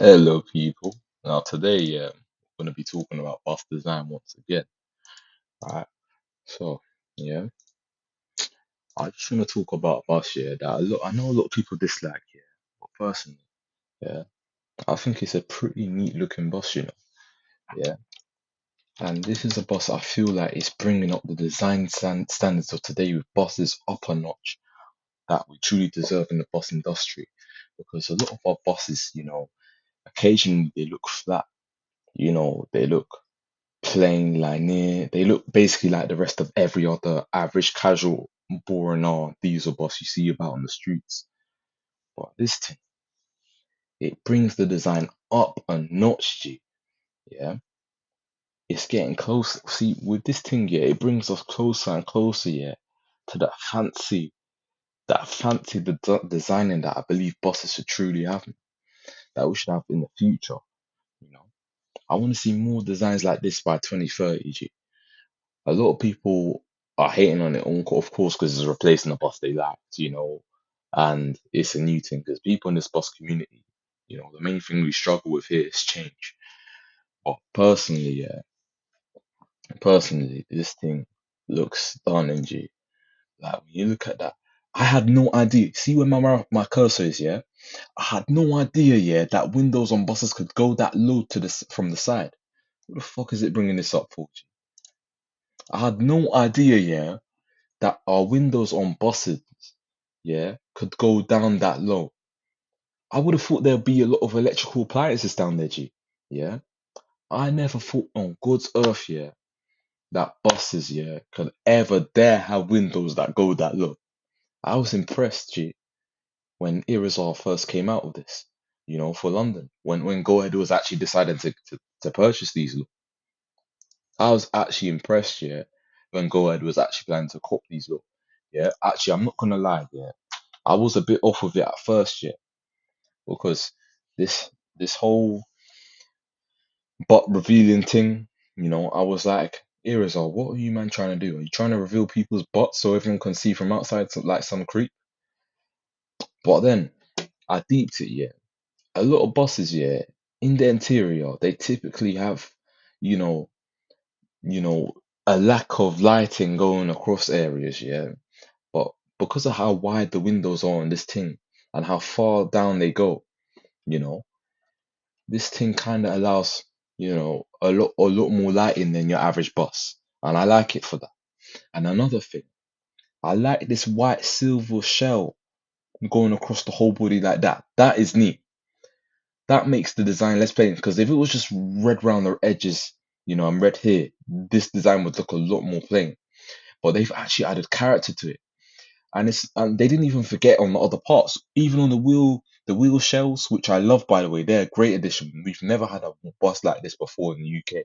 Hello, people. Now, today, we're going to be talking about bus design once again. Right. So, yeah, I just want to talk about bus, yeah, that I know a lot of people dislike, yeah, but personally, yeah, I think it's a pretty neat looking bus, yeah. And this is a bus I feel like it's bringing up the design standards of today with buses up a notch that we truly deserve in the bus industry. Because a lot of our buses, occasionally they look flat, they look plain linear. They look basically like the rest of every other average casual boring or diesel bus you see about on the streets. But this thing, it brings the design up a notch, G. Yeah, it's getting close. See, with this thing, yeah, it brings us closer and closer, yeah, to that fancy designing that I believe buses should truly have, that we should have in the future. You know, I want to see more designs like this by 2030, G. A lot of people are hating on it, of course, because it's replacing the bus they liked, and it's a new thing because people in this bus community, the main thing we struggle with here is change. But personally, this thing looks stunning, G. Like when you look at that, I had no idea. See where my cursor is, yeah? I had no idea, yeah, that windows on buses could go that low from the side. What the fuck is it bringing this up for, G? I had no idea, yeah, that our windows on buses, yeah, could go down that low. I would have thought there'd be a lot of electrical appliances down there, G. Yeah. I never thought on God's earth, yeah, that buses, yeah, could ever dare have windows that go that low. I was impressed, G, when Irizar first came out with this, for London. When Go Ahead was actually deciding to purchase these. I was actually impressed, yeah, when Go Ahead was actually planning to cop these. Yeah. Actually, I'm not gonna lie, yeah. I was a bit off with it at first, yeah, because this whole butt revealing thing, I was like, Irizal, what are you man trying to do? Are you trying to reveal people's butts so everyone can see from outside like some creep? But then I deeped it, yeah. A lot of buses, yeah, in the interior, they typically have, you know, you know, a lack of lighting going across areas, yeah. But because of how wide the windows are on this thing and how far down they go, you know, this thing kind of allows, a lot more lighting than your average bus. And I like it for that. And another thing, I like this white silver shell going across the whole body like that. That is neat. That makes the design less plain. Because if it was just red around the edges, and red here, this design would look a lot more plain. But they've actually added character to it. And they didn't even forget on the other parts, even on the wheel shells, which I love by the way, they're a great addition. We've never had a bus like this before in the UK.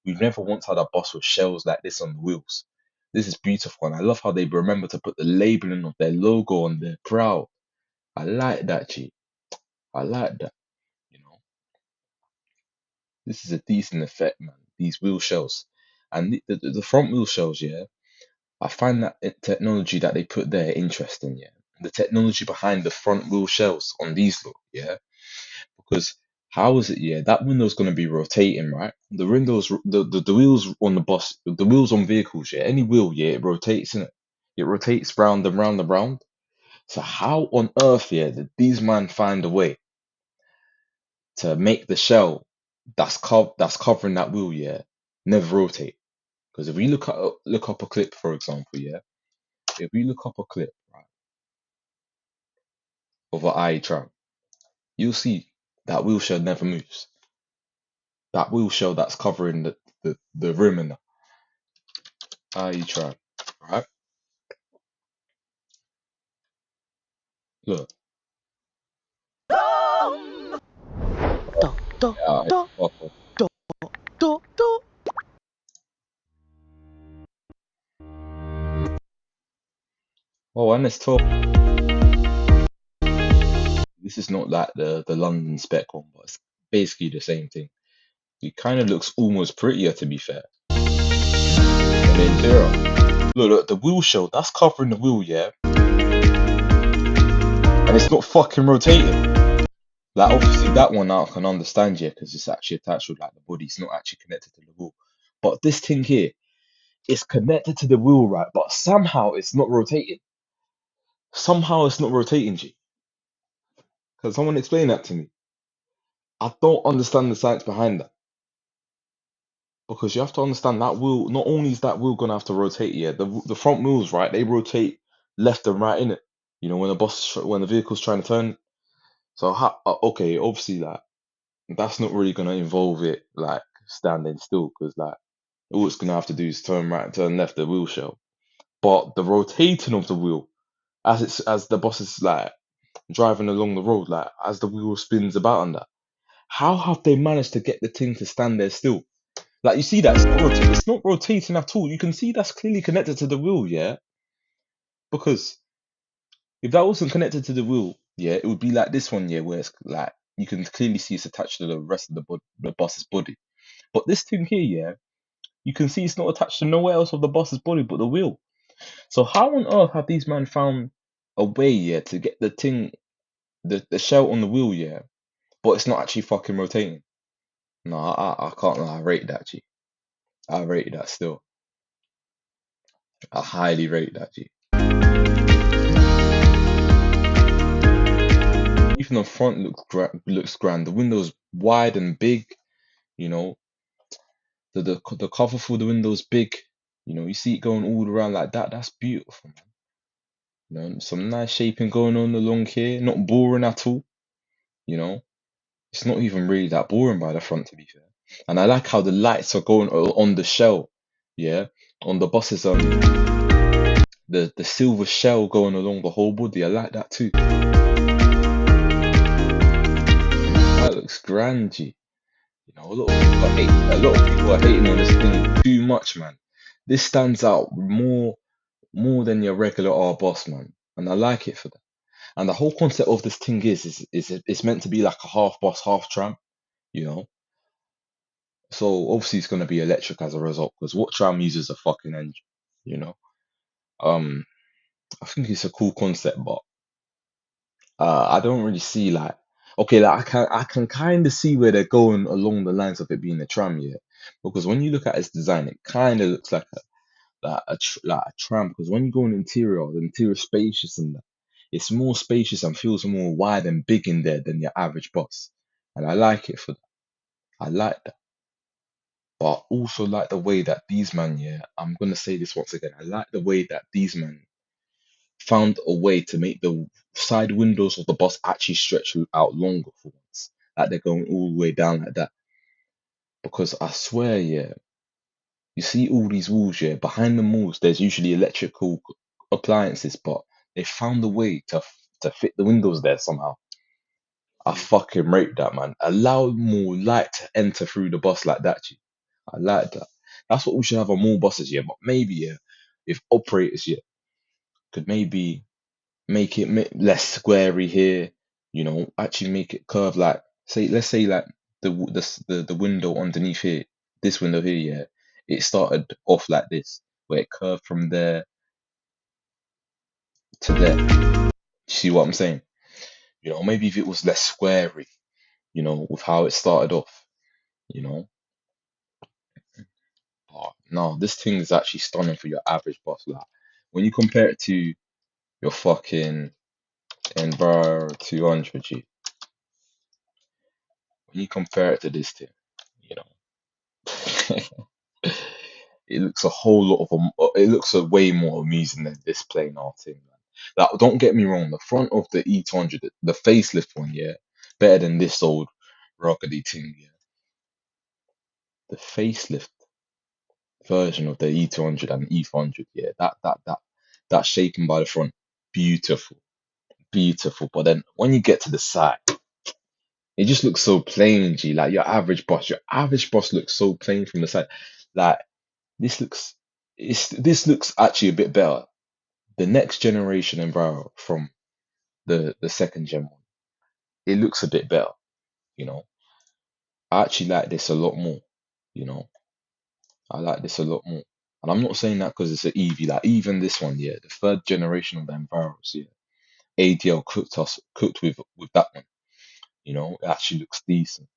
We've never once had a bus with shells like this on the wheels. This is beautiful, and I love how they remember to put the labeling of their logo on their proud. I like that, G. I like that. You know, this is a decent effect, man. These wheel shells, and the front wheel shells, yeah. I find that technology that they put there interesting, yeah. The technology behind the front wheel shells on these, look, yeah. Because how is it, yeah? That window's gonna be rotating, right? The windows, the wheels on the bus, the wheels on vehicles, yeah. Any wheel, yeah, it rotates, in it. It rotates round and round and round. So how on earth, yeah, did these man find a way to make the shell that's covering that wheel, yeah, never rotate? Because if we look up a clip, for example, yeah, if we look up a clip, right, of an IE Tram, you'll see that wheel shell never moves. That wheel shell that's covering the rim and the IE Tram, right? Look, Do, do, it's do, proper. do, do, do. Oh, and it's tough. This is not like the London spec one, but it's basically the same thing. It kind of looks almost prettier, to be fair. And the interior. Look, the wheel shell that's covering the wheel, yeah, and it's not fucking rotating. Like obviously that one I can understand, yeah, because it's actually attached with like the body. It's not actually connected to the wheel. But this thing here is connected to the wheel, right? But somehow it's not rotating. Somehow it's not rotating, G. Can someone explain that to me? I don't understand the science behind that. Because you have to understand that wheel, not only is that wheel gonna have to rotate, yeah, the front wheels, right, they rotate left and right in it. You know, when when the vehicle's trying to turn. So okay, obviously like that's not really gonna involve it like standing still, because like all it's gonna have to do is turn right and turn left the wheel shell. But the rotating of the wheel as the boss is like driving along the road, like as the wheel spins about and that, how have they managed to get the thing to stand there still? Like you see that it's not rotating at all. You can see that's clearly connected to the wheel, yeah. Because if that wasn't connected to the wheel, yeah, it would be like this one, yeah, where it's like you can clearly see it's attached to the rest of the bus's body. But this thing here, yeah, you can see it's not attached to nowhere else of the bus's body but the wheel. So how on earth have these men found a way, yeah, to get the thing, the shell on the wheel, yeah, but it's not actually fucking rotating? No, I can't. I rate that, G. I rate that still. I highly rate that, G. Even the front looks grand. The windows wide and big. You know, the cover for the windows big. You know, you see it going all around like that. That's beautiful, man. You know, some nice shaping going on along here. Not boring at all. You know, it's not even really that boring by the front, to be fair. And I like how the lights are going on the shell. Yeah, on the buses. The silver shell going along the whole body. I like that too. That looks grand, G. You know, a lot of people are hating on this thing too much, man. This stands out more than your regular R boss, man. And I like it for that. And the whole concept of this thing is it's meant to be like a half boss, half tram, you know. So obviously it's gonna be electric as a result, because what tram uses a fucking engine, you know. Um, I think it's a cool concept, but I don't really see like okay, like I can kind of see where they're going along the lines of it being a tram, yeah. Because when you look at its design, it kind of looks like like a tram. Because when you go in the interior is spacious and that, it's more spacious and feels more wide and big in there than your average bus, and I like it for that. I like that, but also like the way that these men, yeah, I'm gonna say this once again. I like the way that these men found a way to make the side windows of the bus actually stretch out longer for once. Like they're going all the way down like that. Because I swear, yeah, you see all these walls, yeah, behind the walls, there's usually electrical appliances, but they found a way to fit the windows there somehow. I fucking rate that, man. Allow more light to enter through the bus like that, G. I like that. That's what we should have on more buses, yeah. But maybe, yeah, if operators, yeah, could maybe make it less squarey here, you know, actually make it curve like say let's say like the window underneath here, this window here, yeah, it started off like this, where it curved from there to there. See what I'm saying? You know, maybe if it was less squarey, you know, with how it started off, you know. But no, this thing is actually stunning for your average bus. Like when you compare it to your fucking Enviro 200G, when you compare it to this thing, you know. It looks a whole lot of it looks a way more amusing than this plain art thing, man. Like, don't get me wrong, the front of the E200, the facelift one, yeah, better than this old ruggedy thing, yeah. The facelift version of the E200 and E400, yeah, that shaping by the front, beautiful, beautiful. But then when you get to the side, it just looks so plain, G. Like your average bus looks so plain from the side. Like this looks, this looks actually a bit better. The next generation Enviro from the second gen one, it looks a bit better, you know. I actually like this a lot more, you know. I like this a lot more. And I'm not saying that because it's an EV, like even this one, yeah, the third generation of the Enviros, yeah. ADL cooked with that one, You know, it actually looks decent.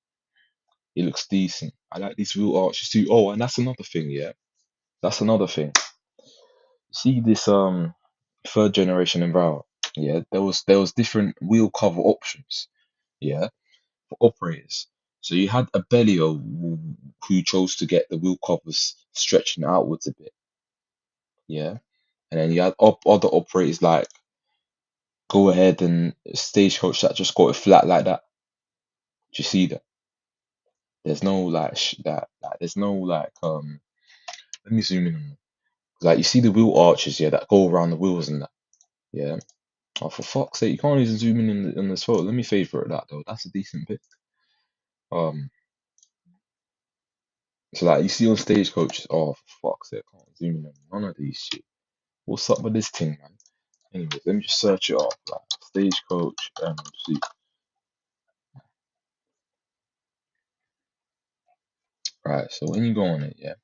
It looks decent. I like these wheel arches too. Oh, and that's another thing, yeah. That's another thing. See this third generation Enviro, yeah, there was different wheel cover options, yeah, for operators. So you had a Bellio who chose to get the wheel covers stretching outwards a bit, yeah, and then you had other operators like Go Ahead and Stagecoach that just got it flat like that. Do you see that? There's no like there's no like let me zoom in on it. Like you see the wheel arches, yeah, that go around the wheels and that, yeah. Oh, for fuck's sake, you can't even zoom in this photo. Let me favorite that though. That's a decent pic. Um, so like you see on Stagecoach, oh for fuck's sake, I can't zoom in on none of these shit. What's up with this thing, man? Anyways, let me just search it up. Like Stagecoach MC. Right. So when you go on it, yeah,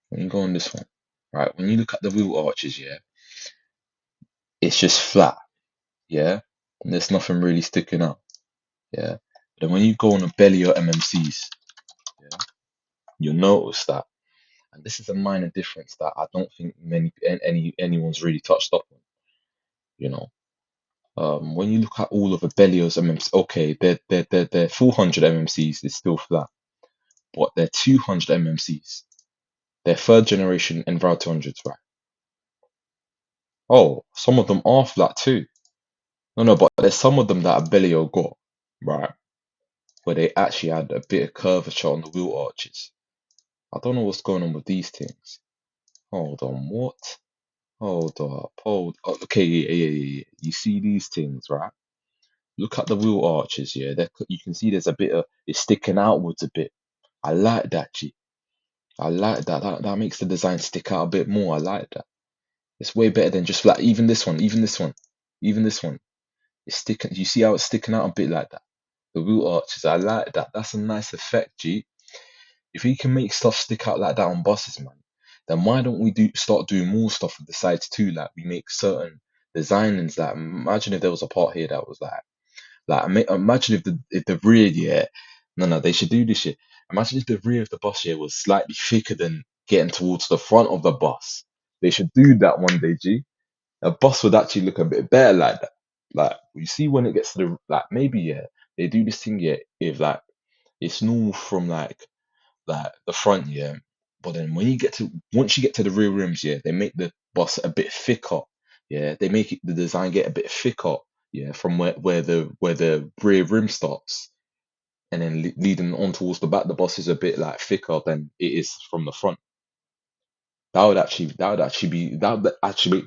when you go on this one, right, when you look at the wheel arches, yeah, it's just flat, yeah, and there's nothing really sticking out, yeah. But then when you go on a belly or MMCs, yeah, you'll notice that. And this is a minor difference that I don't think anyone's really touched up on. You know, when you look at all of Abellio's MMC, okay, their 400 MMCs is still flat, but their 200 MMCs, their third generation Enviro 200s, right? Oh, some of them are flat too. No, no, but there's some of them that Abellio got, right, where they actually had a bit of curvature on the wheel arches. I don't know what's going on with these things. Hold on, what? Hold up, okay, yeah. You see these things, right? Look at the wheel arches, yeah. You can see there's a bit of it's sticking outwards a bit. I like that, G. I like that. That makes the design stick out a bit more. I like that. It's way better than just flat. Even this one. It's sticking. You see how it's sticking out a bit like that? The wheel arches. I like that. That's a nice effect, G. If we can make stuff stick out like that on buses, man, then why don't we start doing more stuff with the sides too? Like we make certain designings. Like imagine if there was a part here that was like imagine if the rear, yeah, no, they should do this shit. Imagine if the rear of the bus, yeah, was slightly thicker than getting towards the front of the bus. They should do that one day, G. A bus would actually look a bit better like that. Like you see when it gets to the like maybe yeah, they do this thing, yeah, if like it's normal from like the front, yeah. But then once you get to the rear rims, yeah, they make the bus a bit thicker. Yeah, they make the design get a bit thicker, yeah, from where the rear rim starts, and then leading on towards the back, the bus is a bit like thicker than it is from the front. That would actually be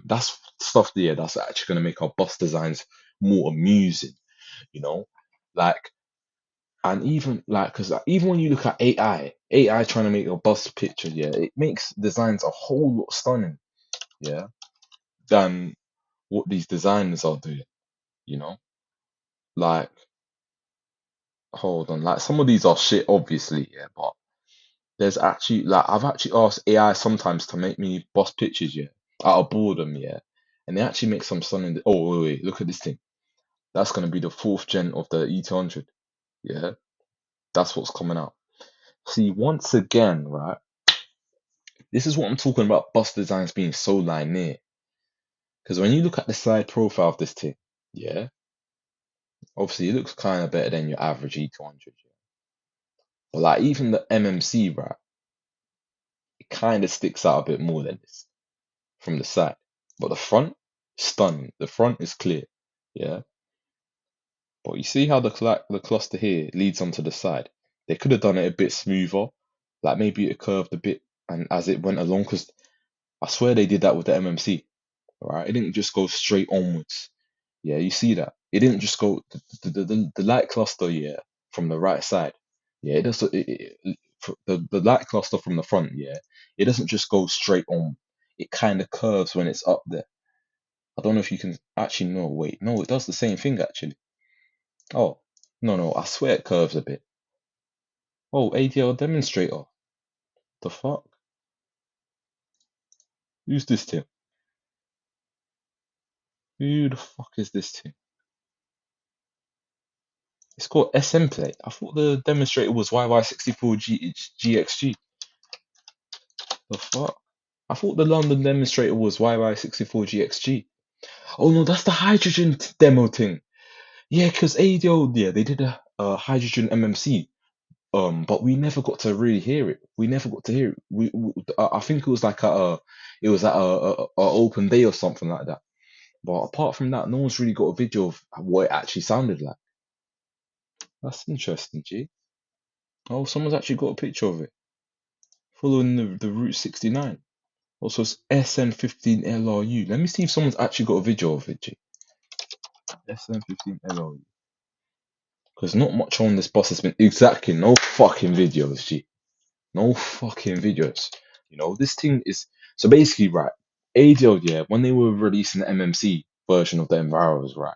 that's stuff there that's actually gonna make our bus designs more amusing, you know, like and even like, because even when you look at AI trying to make a bus picture, yeah, it makes designs a whole lot stunning, yeah, than what these designers are doing, you know? Like, hold on, like some of these are shit, obviously, yeah, but there's actually like I've actually asked AI sometimes to make me bus pictures, yeah, out of boredom, yeah, and they actually make some stunning. Oh wait, look at this thing. That's gonna be the fourth gen of the E200, yeah. That's what's coming out. See, once again, right? This is what I'm talking about bus designs being so linear. Because when you look at the side profile of this thing, yeah, obviously it looks kind of better than your average E200. Yeah? But like even the MMC, right, it kind of sticks out a bit more than this from the side. But the front, stunning. The front is clear, yeah. But you see how the cluster here leads onto the side. They could have done it a bit smoother, like maybe it curved a bit, and as it went along, because I swear they did that with the MMC, right? It didn't just go straight onwards. Yeah, you see that. It didn't just go the light cluster, yeah, from the right side. Yeah, it does the light cluster from the front, yeah. It doesn't just go straight on. It kind of curves when it's up there. I don't know if you can actually no, wait. No, it does the same thing actually. Oh, no, I swear it curves a bit. Oh, ADL demonstrator. The fuck? Who's this Tim? Who the fuck is this Tim? It's called SM plate. I thought the demonstrator was YY64G GXG. The fuck? I thought the London demonstrator was YY64GXG. Oh no, that's the hydrogen demo thing. Yeah, because ADL, yeah, they did a hydrogen MMC. But we never got to really hear it. We never got to hear it. I think it was like it was at a open day or something like that. But apart from that, no one's really got a video of what it actually sounded like. That's interesting, G. Oh, someone's actually got a picture of it following the Route 69. Also, it's SN15LRU. Let me see if someone's actually got a video of it, G. SN15LRU. Because not much on this bus has been exactly no fucking videos, G. No fucking videos. You know, this thing is so basically right. ADL, yeah, when they were releasing the MMC version of the Enviros, right,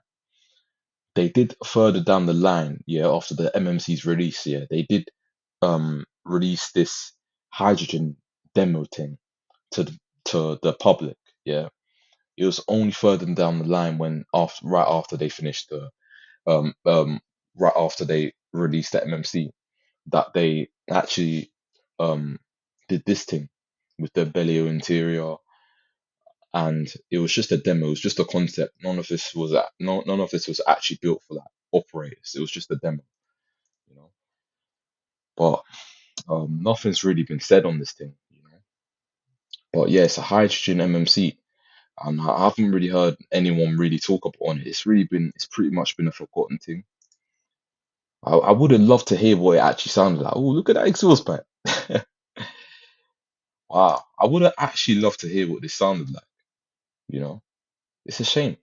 they did further down the line, yeah, after the MMC's release, yeah, they did release this hydrogen demo thing to the public, yeah. It was only further down the line when after right after they finished the um um right after they released the MMC that they actually um did this thing with the Bellio interior, and it was just a demo, it was just a concept. None of this was actually built for like operators. It was just a demo, you know. But nothing's really been said on this thing, you know. But yeah, it's a hydrogen MMC, and I haven't really heard anyone really talk up on it. It's pretty much been a forgotten thing. I would have loved to hear what it actually sounded like. Oh, look at that exhaust pipe. Wow, I would have actually loved to hear what this sounded like, you know. It's a shame.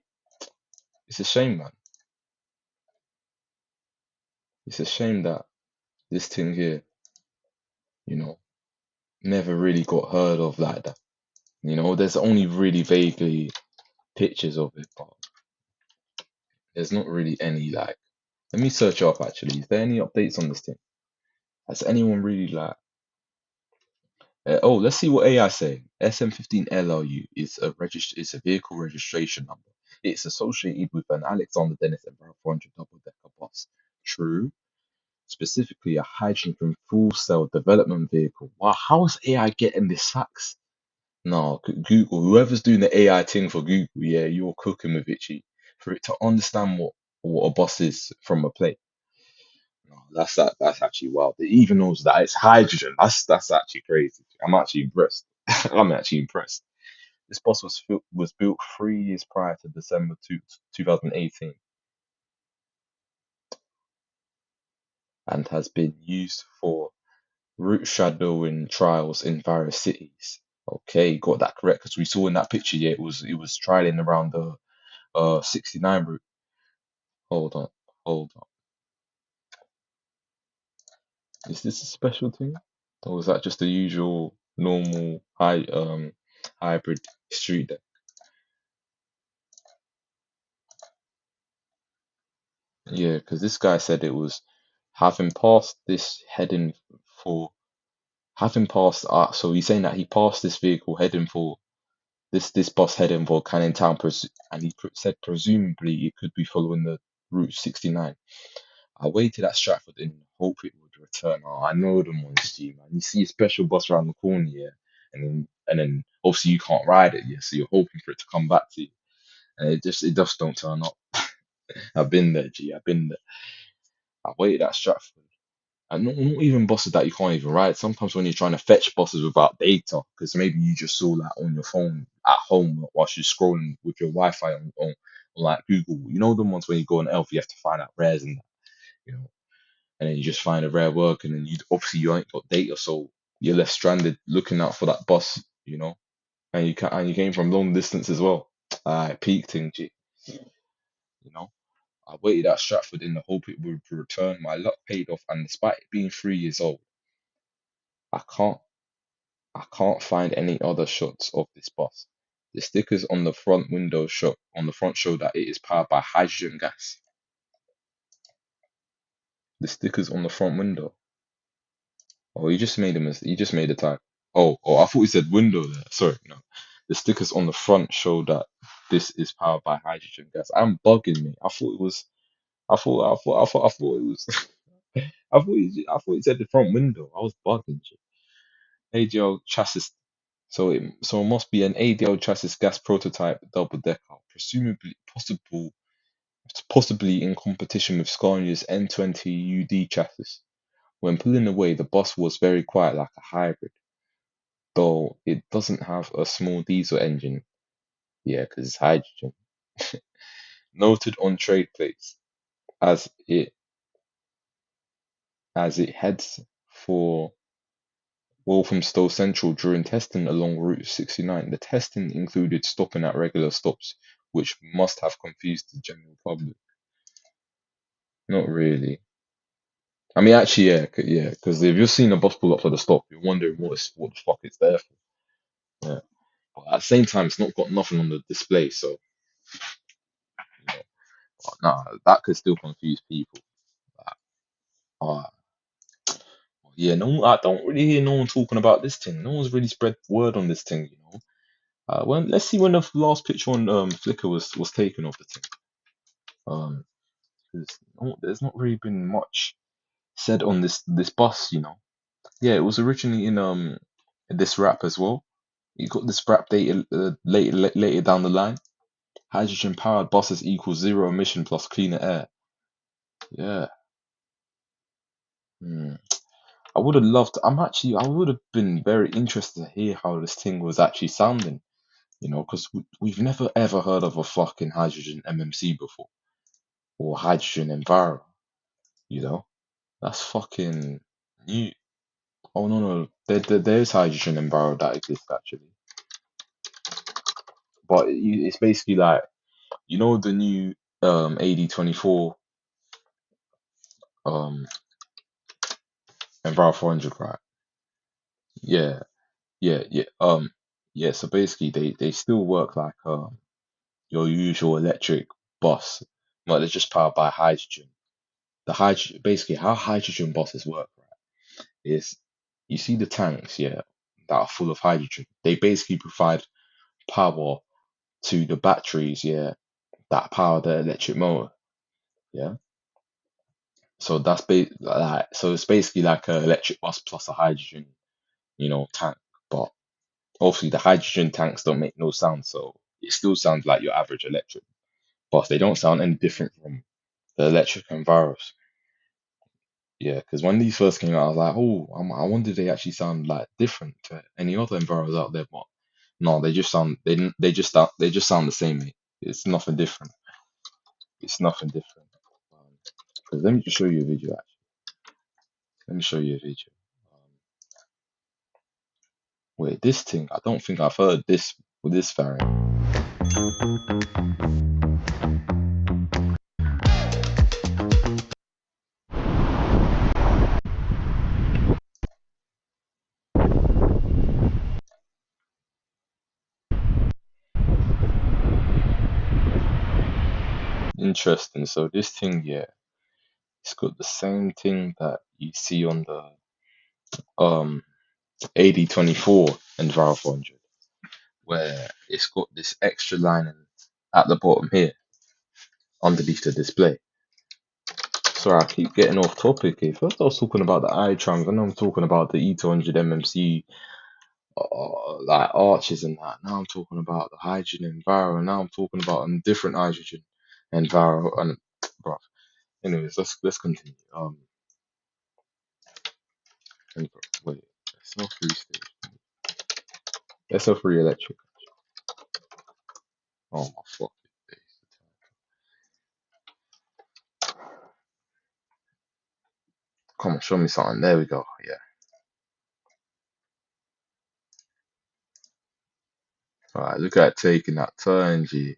It's a shame, man. It's a shame that this thing here, you know, never really got heard of like that. You know, there's only really vaguely pictures of it, but there's not really any like. Let me search up actually. Is there any updates on this thing? Has anyone really like? Oh, let's see what AI say. SM15LRU is is a vehicle registration number. It's associated with an Alexander Dennis Enviro 400 double-decker bus. True. Specifically, a hydrogen fuel cell development vehicle. Wow, how is AI getting this facts? No, Google, whoever's doing the AI thing for Google, yeah, you're cooking with it, G. For it to understand what a bus is from a plate. No, that's actually wild. It even knows that it's hydrogen. That's actually crazy. I'm actually impressed. I'm actually impressed. This bus was built 3 years prior to December 2018 and has been used for route shadowing trials in various cities. Okay, got that correct because we saw in that picture, yeah, it was trialing around the 69 route. Hold on, hold on. Is this a special thing? Or is that just the usual normal hybrid street deck? Yeah, because this guy said it was having passed this heading for having passed so he's saying that he passed this vehicle heading for this bus heading for Canning Town and he said presumably it could be following the Route 69. I waited at Stratford in hope it would return. Oh, I know them ones, G man. You see a special bus around the corner, yeah, and then obviously you can't ride it, yeah, so you're hoping for it to come back to you, and it just don't turn up. I've been there, G. I've been there. I waited at Stratford, and not even buses that you can't even ride. Sometimes when you're trying to fetch buses without data, because maybe you just saw that on your phone at home whilst you're scrolling with your Wi-Fi on like Google. You know the ones when you go on Elf, you have to find out rares and that, you know. And then you just find a rare work, and then you ain't got data, so you're left stranded looking out for that bus, you know. And you came from long distance as well. I peaked thing, G, you know. I waited at Stratford in the hope it would return. My luck paid off, and despite it being 3 years old, I can't I can't find any other shots of this bus. The stickers on the front show that it is powered by hydrogen gas. The stickers on the front window. Oh, you just made a type. Oh, I thought you said window there. Sorry, no. The stickers on the front show that this is powered by hydrogen gas. I'm bugging me. I thought it was. I thought it said the front window. I was bugging. Shit. ADL chassis. So it must be an ADL chassis gas prototype double decker, presumably possibly in competition with Scania's N20 UD chassis. When pulling away, the bus was very quiet like a hybrid, though it doesn't have a small diesel engine. Yeah, because it's hydrogen. Noted on trade plates as it heads for Walthamstow Central during testing along Route 69. The testing included stopping at regular stops, which must have confused the general public. Not really. I mean, actually, yeah, because if you're seeing a bus pull up to the stop, you're wondering what the fuck it's there for. Yeah. But at the same time, it's not got nothing on the display, so you know, but nah, that could still confuse people. Like, uh, yeah, no, I don't really hear no one talking about this thing. No one's really spread word on this thing, you know. Let's see when the last picture on Flickr was taken of the thing. 'Cause there's not really been much said on this bus, you know. Yeah, it was originally in this wrap as well. You got this wrap data later down the line. Hydrogen powered buses equals zero emission plus cleaner air. Yeah. Hmm. I would have loved. I would have been very interested to hear how this thing was actually sounding. You know, because we've never ever heard of a fucking hydrogen MMC before or hydrogen Enviro. You know, that's fucking new. Oh no, there's hydrogen Enviro that exists actually, but it's basically like the new AD24 um Enviro 400, right? Yeah, yeah. Yeah. So basically, they still work like your usual electric bus, but they're just powered by hydrogen. The hydrogen, basically, how hydrogen buses work, right, is you see the tanks, yeah, that are full of hydrogen. They basically provide power to the batteries, yeah, that power the electric motor, yeah. So so it's basically like an electric bus plus a hydrogen, tank. But obviously, the hydrogen tanks don't make no sound, so it still sounds like your average electric bus. They don't sound any different from the electric Enviros. Yeah, because when these first came out, I was like, oh, I wonder if they actually sound like different to any other Enviros out there. But no, they just sound the same, mate. It's nothing different. It's nothing different. 'Cause let me just show you a video. Actually, let me show you a video. Um, Wait, this thing. I don't think I've heard this with this variant. Interesting. So this thing, yeah, it's got the same thing that you see on the um AD24 and Valve 400, where it's got this extra lining at the bottom here underneath the display. Sorry, I keep getting off topic here. First, I was talking about the iTrams, and now I'm talking about the E400MMC, like arches and that. Now I'm talking about the hydrogen Enviro, and now I'm talking about a different hydrogen Enviro. And bro, anyways, let's continue. Wait, SL3 stage, SL3 electric. Oh my fucking days. Come on, show me something. There we go. Yeah. All right, look at taking that turn, G.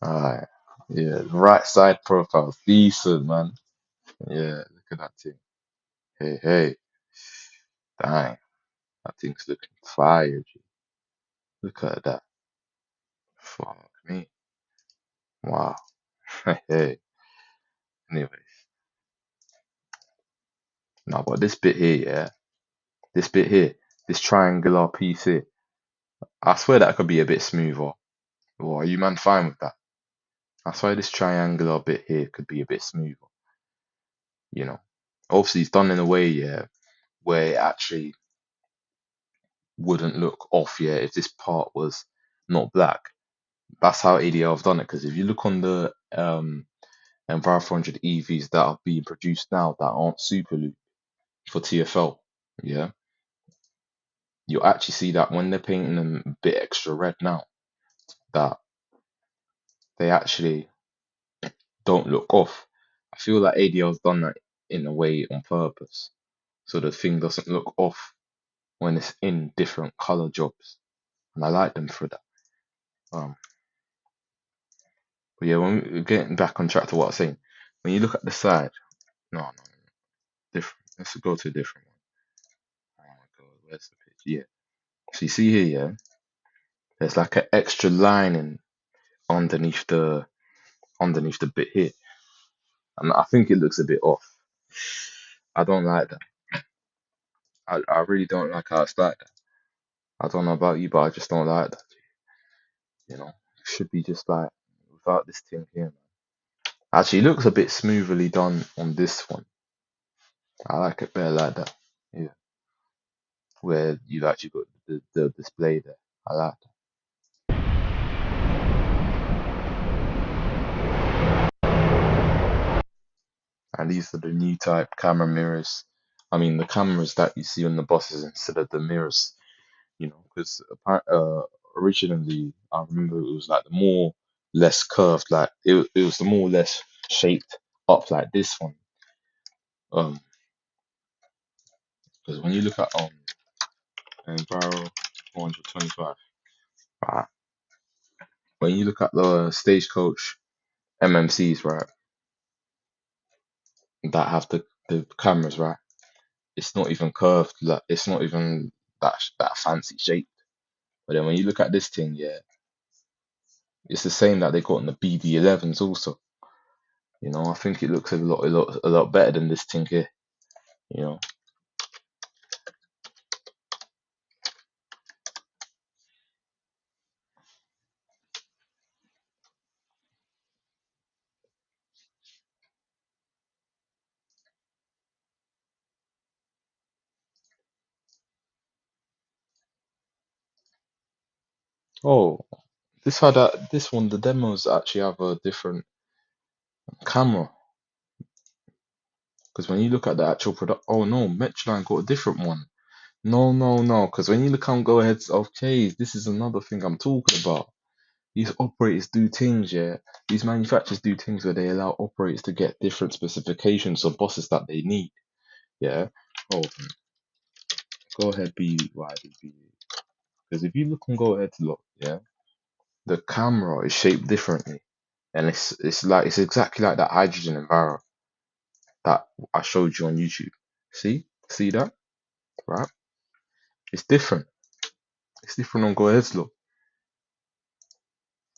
All right. Yeah, right side profile, decent, man. Yeah, look at that thing. Hey, hey, dang, that thing's looking fire, G. Look at that. Fuck me. Wow. Hey, anyways. Now, but this bit here, yeah, this bit here, this triangular piece here, I swear that could be a bit smoother. Well, are you man fine with that? That's why this triangular bit here could be a bit smoother, you know. Obviously, it's done in a way, yeah, where it actually wouldn't look off, yeah, if this part was not black. That's how ADL have done it. Because if you look on the Enviro 400 EVs that are being produced now that aren't super loop for TFL, yeah, you'll actually see that when they're painting them a bit extra red now, that they actually don't look off. I feel like ADL's done that in a way on purpose, so the thing doesn't look off when it's in different color jobs, and I like them for that. Um, but yeah, when we're getting back on track to what I was saying, when you look at the side, no, different. Let's go to a different one. Oh my god, where's the picture? Yeah. So you see here, yeah, there's like an extra lining underneath the bit here, and I think it looks a bit off. I don't like that. I really don't like how it's like that. I don't know about you, but I just don't like that. You know, it should be just like without this thing here, man. Actually, it looks a bit smoothly done on this one. I like it better like that. Yeah, where you've actually got the display there. I like that. And these are the new type camera mirrors. I mean, the cameras that you see on the buses instead of the mirrors. You know, because originally I remember it was like the more less curved, like it was the more or less shaped up like this one. Because when you look at Enviro 425, right? When you look at the stagecoach MMCs, right, that have the cameras, right, it's not even curved, like it's not even that fancy shape. But then when you look at this thing, yeah, it's the same that they got in the BD11s also. You know, I think it looks a lot better than this thing here. You know. Oh, this one, the demos actually have a different camera. Because when you look at the actual product, oh no, Metroline got a different one. No, no, no. Because when you look on go ahead, okay, this is another thing I'm talking about. These operators do things, yeah. These manufacturers do things where they allow operators to get different specifications of buses that they need. Yeah. Oh, go ahead, BYDB. Because if you look on go ahead, look, yeah, the camera is shaped differently, and it's exactly like that hydrogen enviro that I showed you on YouTube. See that, right? It's different. It's different on go ahead, look.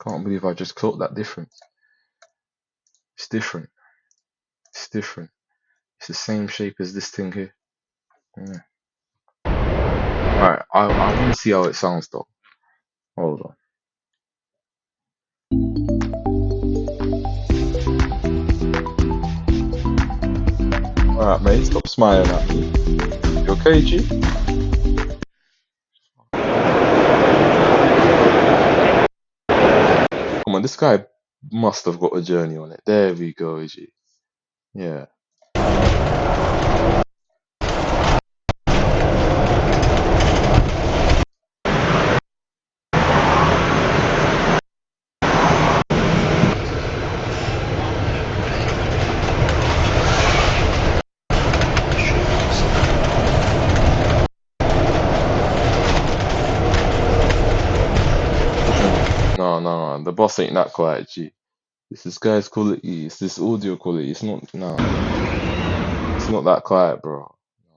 Can't believe I just caught that difference. It's different. It's different. It's the same shape as this thing here. Yeah. Alright, I want to see how it sounds though. Hold on. Alright, mate, stop smiling at me. You okay, G? Come on, this guy must have got a journey on it. There we go, G. Yeah. No, no, no. The boss ain't that quiet, G. This guy's quality. It's this audio quality. It's not. No, it's not that quiet, bro. No,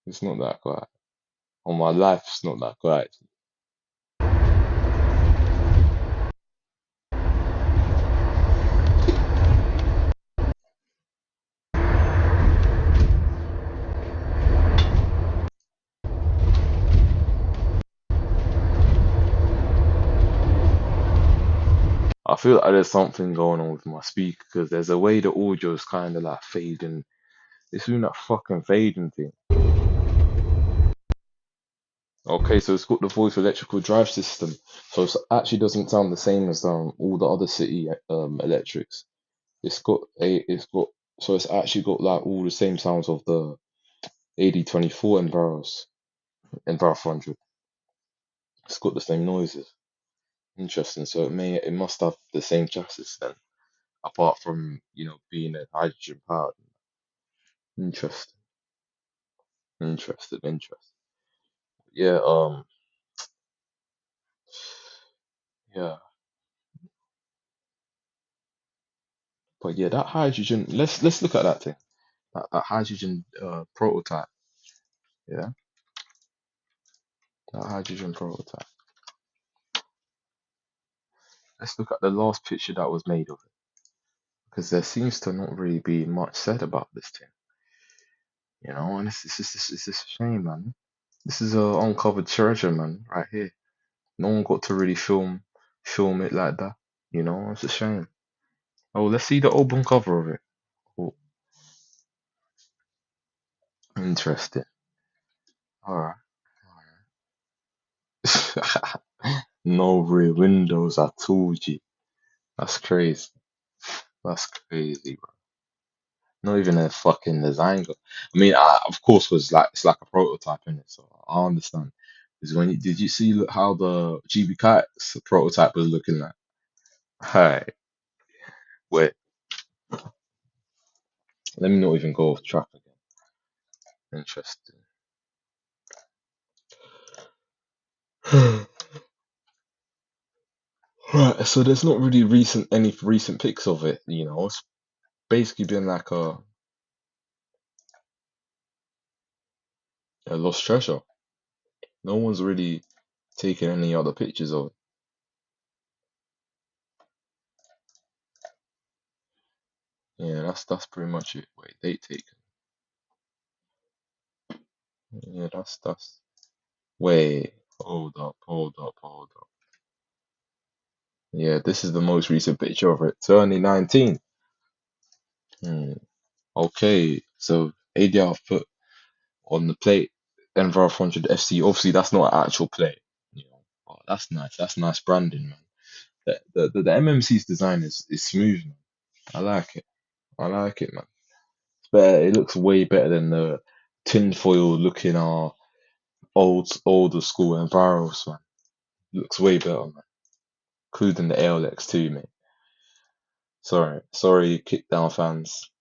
it's not that quiet. On my life, it's not that quiet. I feel like there's something going on with my speaker because there's a way the audio is kind of like fading. It's doing that fucking fading thing. Okay, so it's got the voice electrical drive system, so it actually doesn't sound the same as all the other city electrics. It's got so it's actually got like all the same sounds of the AD24 Enviro 400. It's got the same noises. Interesting. So it must have the same chassis then, apart from being a hydrogen powered. Interesting. Interesting. Yeah. Yeah. But yeah, that hydrogen. Let's look at that thing. That hydrogen prototype. Yeah. That hydrogen prototype. Let's look at the last picture that was made of it, because there seems to not really be much said about this thing. And this is a shame, man. This is a uncovered treasure, man, right here. No one got to really film it like that. It's a shame. Oh, let's see the album cover of it. Oh, interesting. All right. No rear windows, I told you. That's crazy. That's crazy, bro. Not even a fucking design. I mean, of course, was like it's like a prototype in it, so I understand. Because did you see how the GB Kite's prototype was looking like? Hi, wait, let me not even go off track again. Interesting. Right, so there's not really any recent pics of it. It's basically been like a lost treasure. No one's really taken any other pictures of it. Yeah, that's pretty much it. Wait, date taken. Yeah, that's. Wait, hold up. Yeah, this is the most recent picture of it, 2019. Hmm. Okay, so ADL put on the plate Enviro 400 FC. Obviously, that's not an actual plate. Oh, that's nice. That's nice branding, man. The MMC's design is smooth, man. I like it. I like it, man. It's better. It looks way better than the tinfoil looking older school Enviros, man. Looks way better, man. Including the ALX too, mate. Sorry, kickdown fans.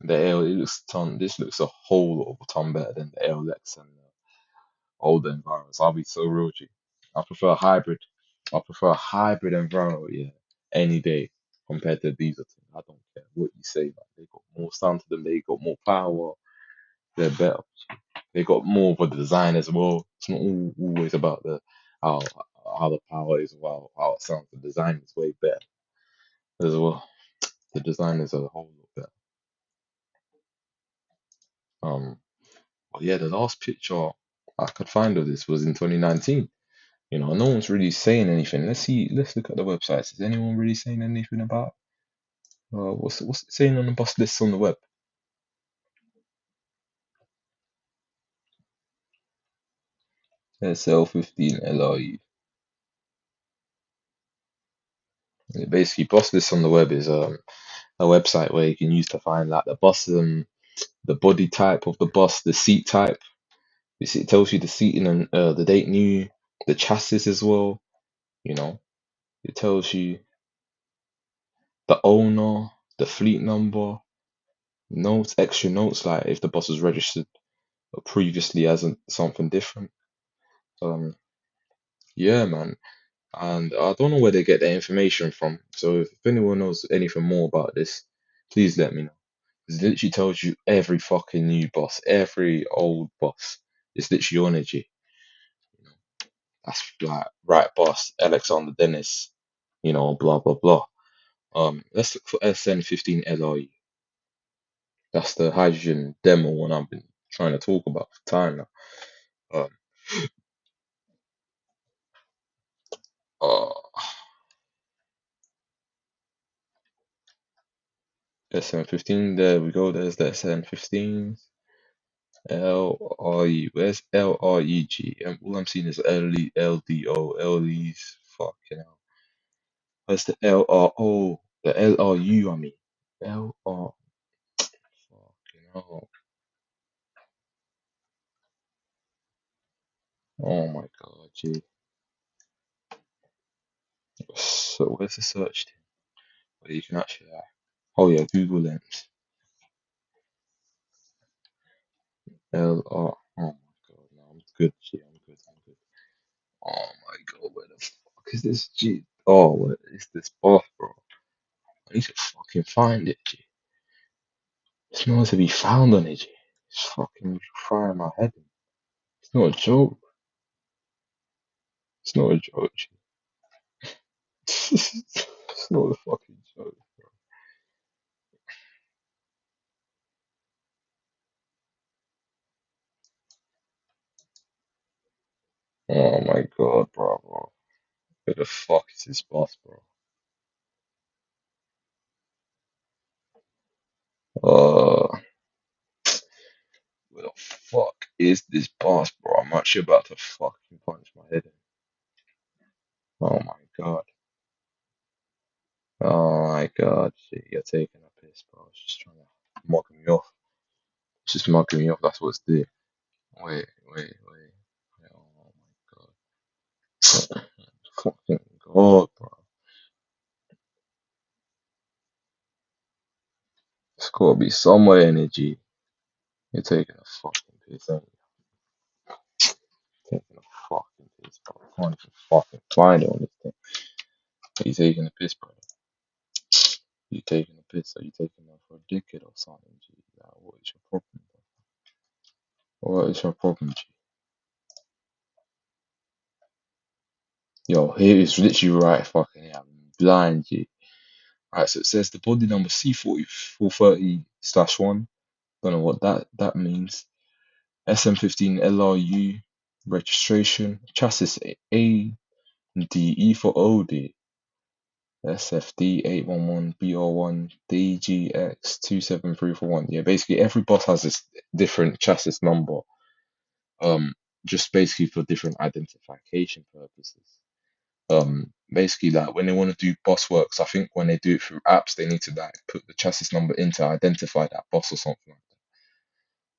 The AL, it looks ton. This looks a whole lot of a ton better than the ALX and the older Enviros. I'll be so real with you. I prefer a hybrid. I prefer a hybrid Enviro, yeah, any day compared to these. I don't care what you say, man. They got more sound to them. They got more power. They're better. They got more of a design as well. It's not always about the how how the power is, how it sounds. The design is way better as well. The design is a whole lot better. Um, but yeah, the last picture I could find of this was in 2019. No one's really saying anything. Let's see. Let's look at the websites. Is anyone really saying anything about? What's it saying on the bus lists on the web? SL15LRU. Basically, bus lists on the web is a website where you can use to find like the bus, the body type of the bus, the seat type. It tells you the seating and the date new, the chassis as well. You know, it tells you the owner, the fleet number, notes, extra notes like if the bus was registered previously as something different. Um, yeah, man. And I don't know where they get the information from. So if anyone knows anything more about this, please let me know. 'Cause it literally tells you every fucking new bus, every old bus. It's literally on energy. That's like right bus, Alexander Dennis, blah blah blah. Let's look for SN15LRU. That's the hydrogen demo one I've been trying to talk about for time now. Um, uh, SN15, there we go, there's the SN15. LRU, where's LRUG? All I'm seeing is LE, LDO, LE's fucking hell. Where's the LRO? The LRU, I mean. LR, fucking hell. Oh my god, gee. So where's the search thing? Where you can actually, oh yeah, Google Lens. LR, oh my god, no, I'm good, gee, I'm good, I'm good. Oh my god, where the fuck is this, gee? Oh, what is this buff, bro? I need to fucking find it, gee. It's nowhere to be found on it, G. It's fucking frying my head in. It's not a joke. It's not a joke, G. It's not a fucking joke. Oh my god, bro. Where the fuck is this boss, bro? Where the fuck is this boss, bro? I'm actually about to fucking punch my head in. Oh my god. Oh my god, G. You're taking a piss, bro. It's just trying to mug me off. It's just mugging me off. That's what it's doing. Wait. Oh my god. Fucking god, bro. It's gotta be somewhere energy. You're taking a fucking piss, ain't you? Taking a fucking piss, bro. I can't even fucking find it on this thing. Are you taking a piss, bro? You taking a piss? Are you taking it for a dickhead or something, G? Like, what is your problem, bro? What is your problem, G? Yo, here is literally right fucking here. I'm blind, G. Right, so it says the body number C430/1. Don't know what that means. SN15LRU registration. Chassis ADE for OD. SFD811BR1 DGX27341. Yeah, basically every bus has this different chassis number. Just basically for different identification purposes. Basically like when they want to do bus works, I think when they do it through apps, they need to like put the chassis number in to identify that bus or something like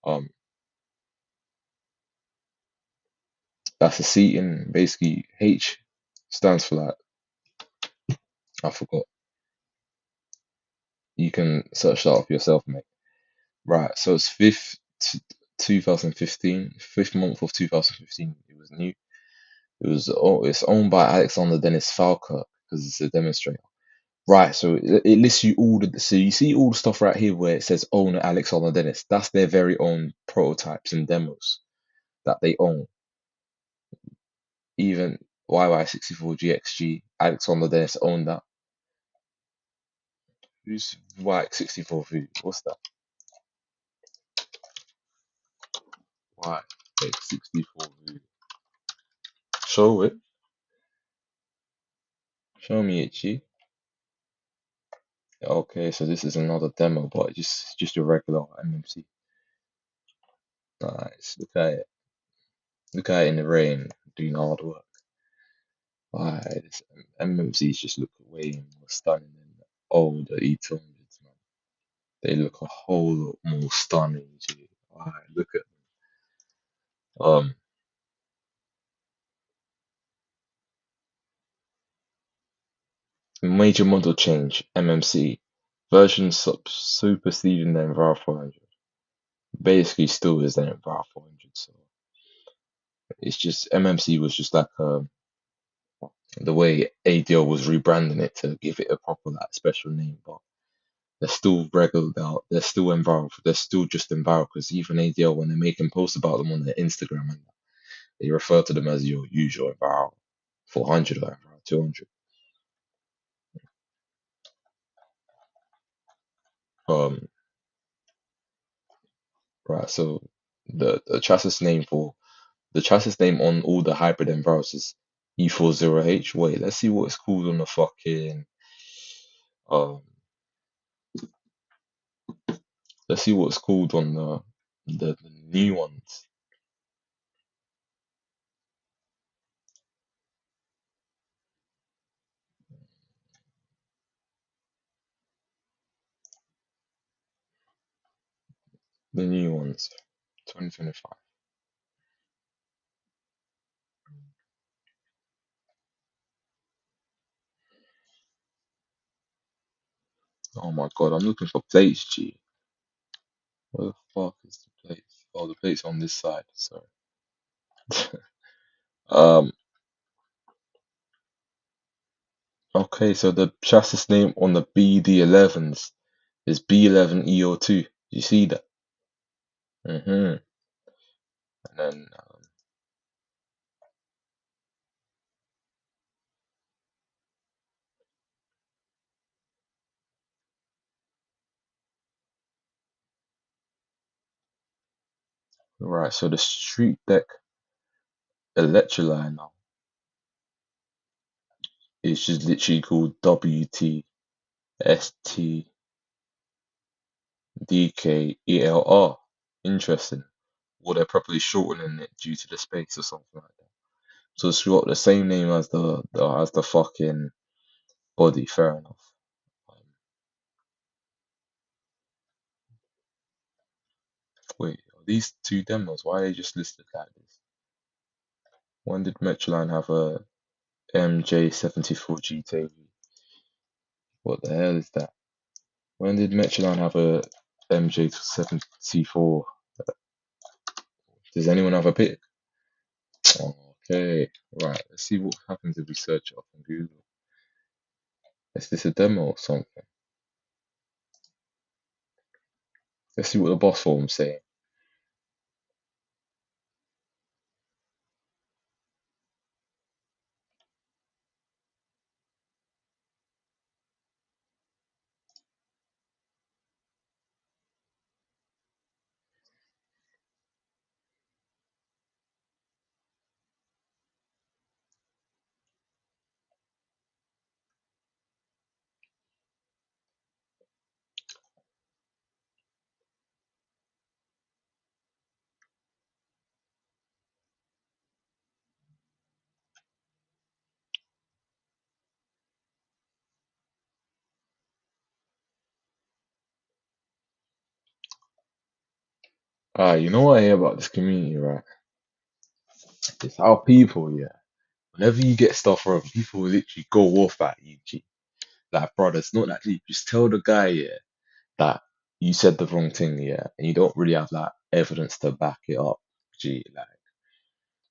that. That's a seating. Basically, H stands for like I forgot. You can search that up yourself, mate. Right, so it's 2015, fifth month of 2015. It was new. It's owned by Alexander Dennis Falkirk because it's a demonstrator. Right, so it lists you all the so you see all the stuff right here where it says owner Alexander Dennis. That's their very own prototypes and demos that they own. Even YY64GXG, Alexander Dennis owned that. Who's YX64 who? What's that? YX64 who? Show it. Show me it, G. Okay, so this is another demo, but just your regular MMC. Nice. Look at it. Look at it in the rain, doing hard work. Why, this MMCs just look way more stunning than the older E200s, man. They look a whole lot more stunning, G. Why, look at them. Major model change, MMC. Version superseding the Enviro 400. Basically still is the Enviro 400, so it's just MMC was just like the way ADL was rebranding it to give it a proper like special name, but they're still regular out. They're still Enviro. They're still just Enviro because even ADL when they're making posts about them on their Instagram and they refer to them as your usual Enviro 400 or Enviro 200. Um, right. So the chassis name on all the hybrid Enviros is E40H. Wait, let's see what it's called on the fucking um Let's see what's called on the new ones. The new ones, 2025. Oh my god, I'm looking for plates, G. Where the fuck is the plates? Oh, the plates on this side. Sorry. Um. Okay, so the chassis name on the BD11s is B11EO2. You see that? And then right, so the street deck electrolyte now is just literally called WTSTDKELR. Interesting. Or they're probably shortening it due to the space or something like that. So it's got the same name as the fucking body. Fair enough. Um, Wait, are these two demos? Why are they just listed like this? When did Metroline have a MJ74 GTV? What the hell is that? When did Metroline have a MJ74? Does anyone have a pic? Okay, right. Let's see what happens if we search it up on Google. Is this a demo or something? Let's see what the boss forum's saying. You know what I hear about this community, right? It's how people, yeah. Whenever you get stuff wrong, people will literally go off at you, G. Like, brother, it's not that deep. Just tell the guy, yeah, that you said the wrong thing, yeah, and you don't really have like evidence to back it up, G. Like,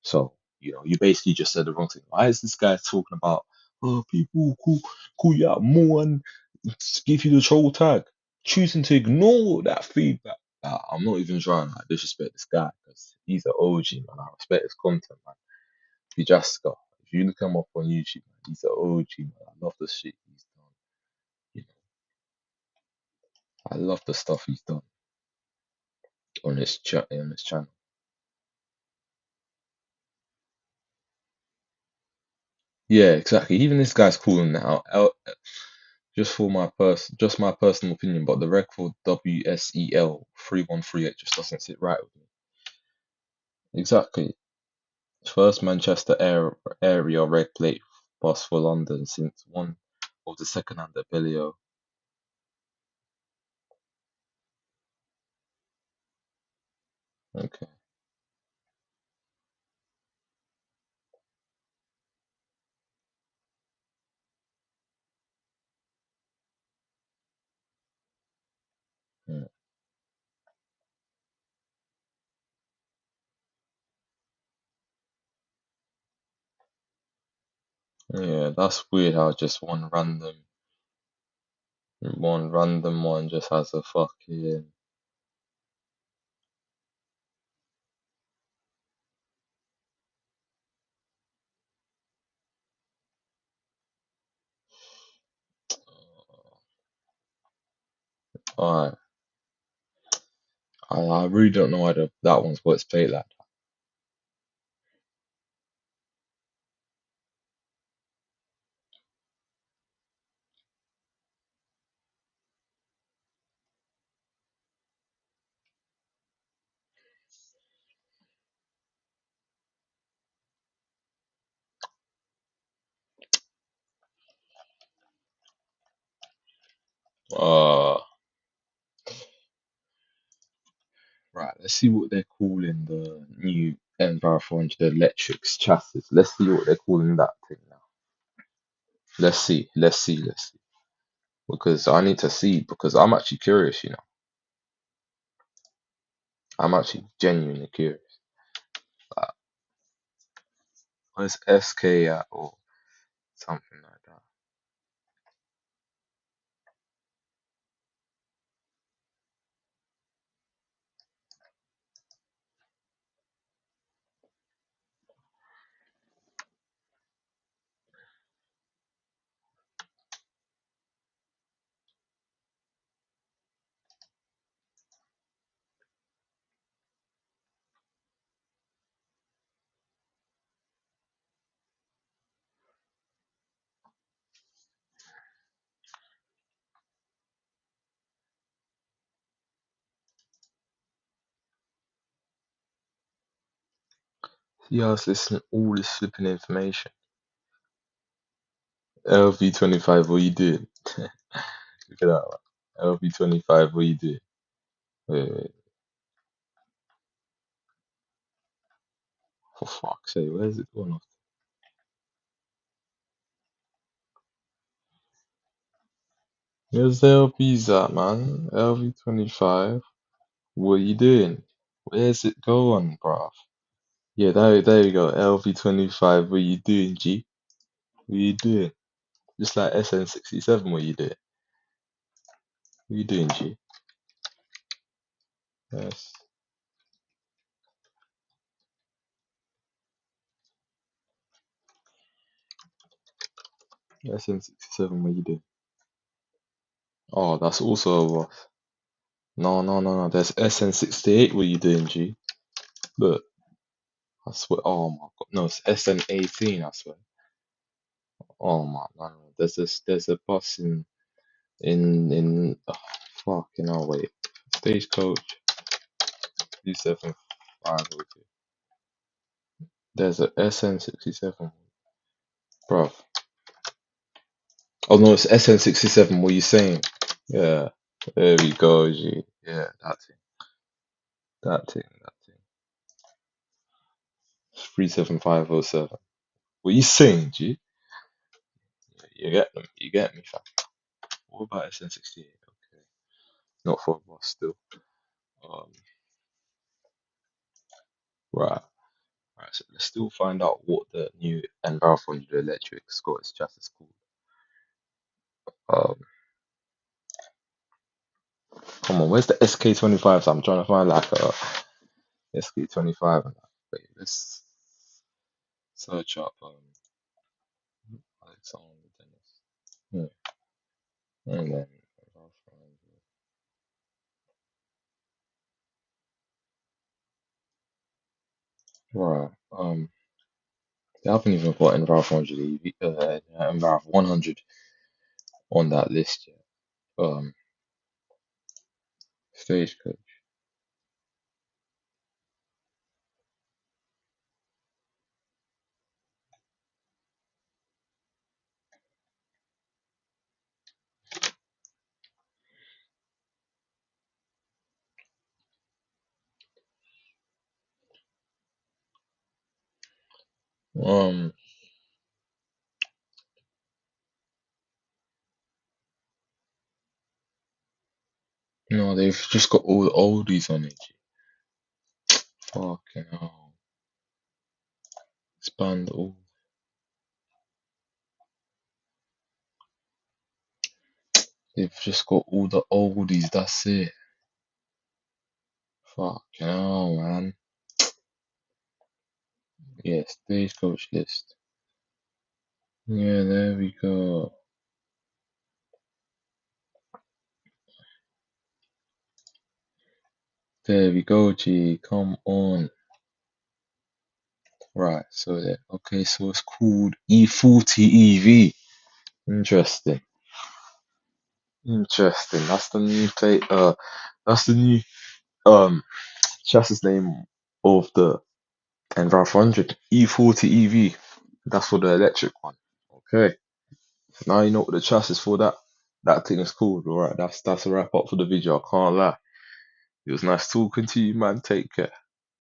so you basically just said the wrong thing. Why is this guy talking about people call you out more and give you the troll tag, choosing to ignore that feedback? I'm not even trying to like, disrespect this guy because he's an OG man. I respect his content, man. He just got. If you look him up on YouTube, man, he's an OG man. I love the shit he's done. You know, I love the stuff he's done on his channel. Yeah, exactly. Even this guy's calling it out. Just my personal opinion, but the record WSEL 3138 just doesn't sit right with me. Exactly. First Manchester area red plate bus for London since one of the second under Bellio. Okay. Yeah, yeah, that's weird how just one random one just has a fucking alright. I really don't know why that one's what's played like. Right, let's see what they're calling the new N400 electrics chassis. Let's see what they're calling that thing now. Let's see. Because I need to see because I'm actually curious, you know. I'm actually genuinely curious. Like, where's SK at or something like that? See, I was listening to all this flipping information. LV25, what you doing? Look at that, man. LV25, what you doing? Wait, for fuck's sake, where's it going off? Where's the LVs at, man? LV25, what you doing? Where's it going, bruv? Yeah, there you go. LV25, what you doing, G? What you doing? Just like SN67, what you doing? What you doing, G? Yes. SN67, what you doing? Oh, that's also a WAF. No. There's SN68, what you doing, G? Look, I swear. Oh my god. No, it's SN18, I swear. Oh my, no. There's a bus in. Oh, fucking hell, wait. Stagecoach 27502. There's a SN67, bruv. Oh no, it's SN67. What are you saying? Yeah, there we go, G. Yeah, that thing. 37507. What are you saying, G? You get me, fam. What about SN68? Okay, not for us still. Um, right, right. So let's still find out what the new N400 electric Scottish chassis is called. Um, come on, where's the SK25? So I'm trying to find like a SK25 and that. Wait, let's search up Alexander Dennis. Yeah, and then right. They haven't even got N400 EV, N400 on that list yet. Stagecoach. Um, no, they've just got all the oldies on it. Fucking hell. Expand all. They've just got all the oldies. That's it. Fucking hell, man. Yeah, stagecoach list. Yeah, there we go. There we go, G. Come on. Right, so there. Okay, so it's called E40 EV. Interesting. Interesting. That's the new plate. That's the new um chassis name of the N500 E40 EV. That's for the electric one. Okay. So now you know what the chassis for that thing is called. Alright, that's a wrap up for the video. I can't lie. It was nice talking to you, man. Take care.